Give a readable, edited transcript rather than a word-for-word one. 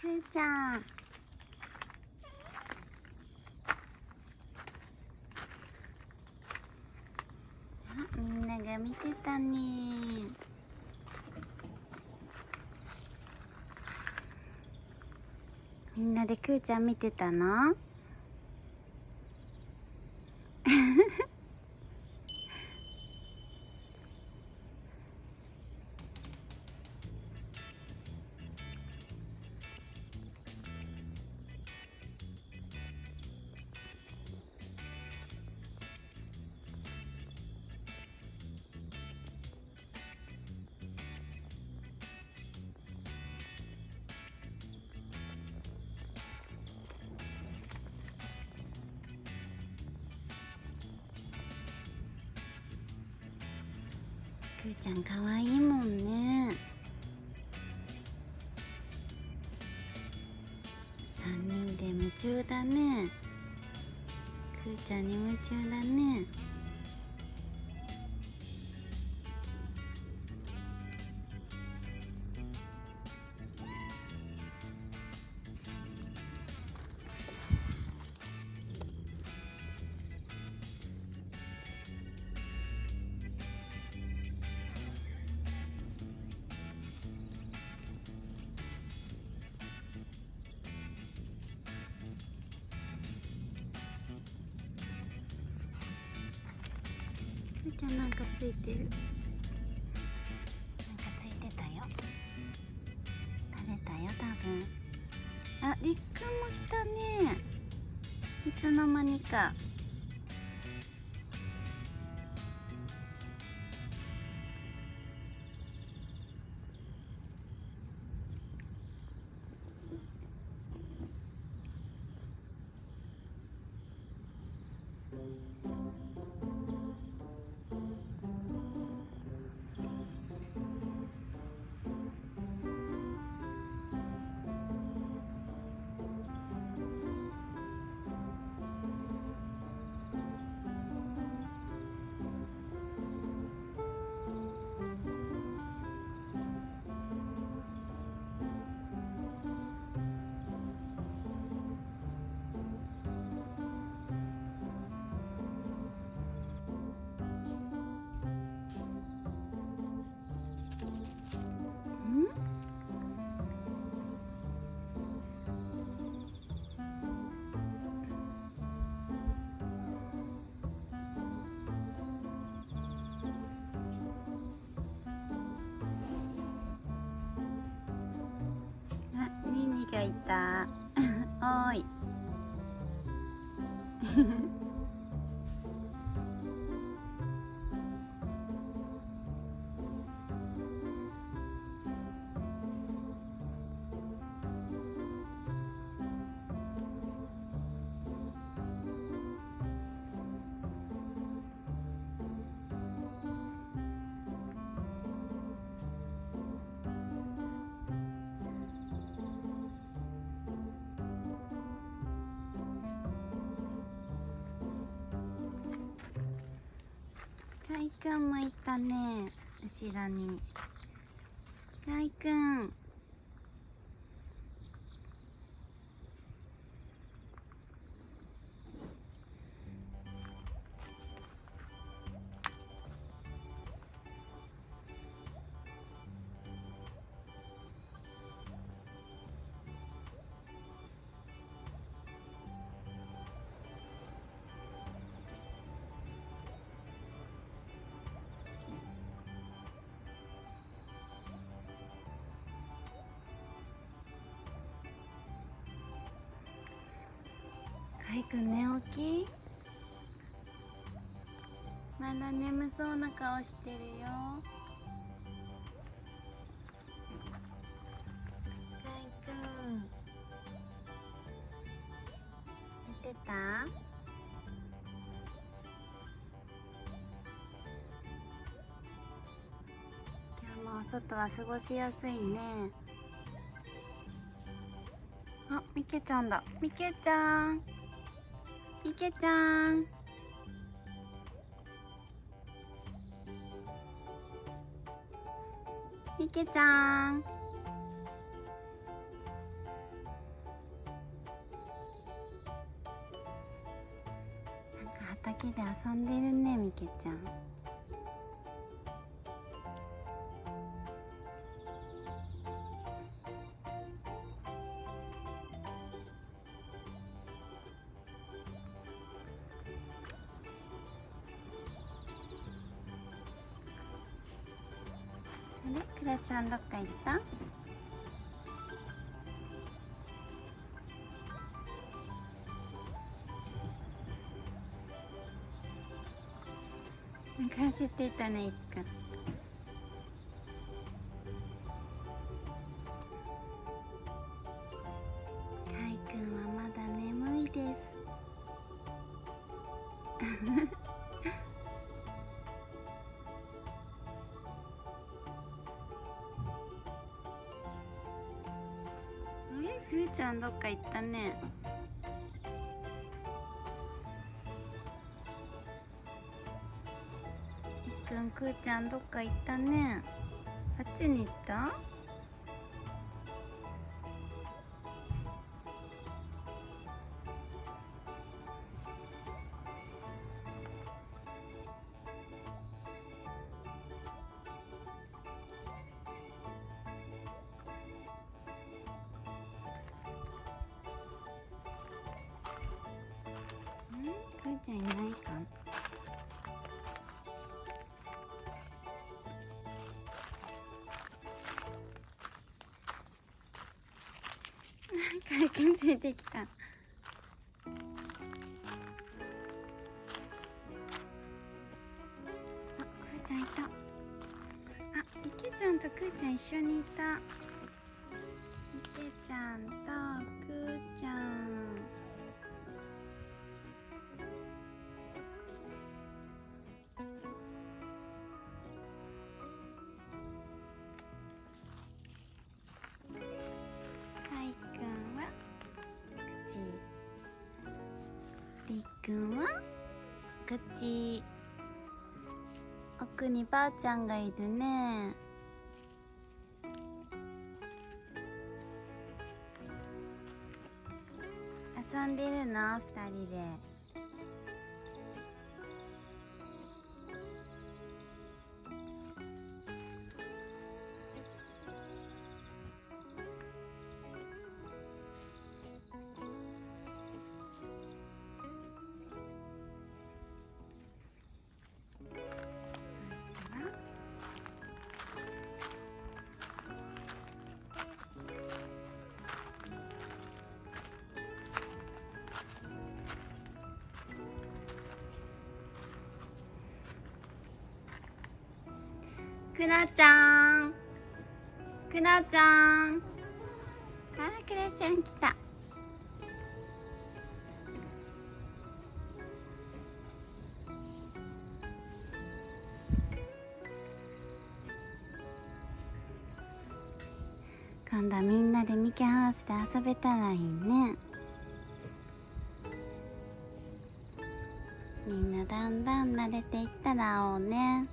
くーちゃん。みんなが見てたね。みんなでくーちゃん見てたの？くーちゃんかわいいもんね。3人で夢中だね。くーちゃんに夢中だね。くーちゃんなんかついてる。なんかついてたよ。垂れたよ多分。あ、りっくんも来たね。いつの間にか。あ、ニーニーがいた。おーい。かいくんもいたね、後ろに。かいくん。かいくん寝起き？まだ眠そうな顔してるよ。かいくん寝てた？今日もお外は過ごしやすいね。あ、みけちゃんだ。みけちゃん。みけちゃん。みけちゃん。けで遊んでるね、みけちゃん。あれ、くらちゃんどっか行った？なんか走っていたね、いっくん。かいくんはまだ眠いです。ふーちゃんどっか行ったね。いっくん、くーちゃんどっか行ったね。あっちに行った？くーちゃんいないかな。かいくんついてきた。あ、くーちゃんいた。あ、いけちゃんとくーちゃん一緒にいた。いけちゃんとくーちゃん。かいくんは口、りっくんは口。奥にばあちゃんがいるね。遊んでるの？二人で。くなちゃん、くなちゃん。あー、くなちゃん来た。今度はみんなでミケハウスで遊べたらいいね。みんなだんだん慣れていったら会おうね。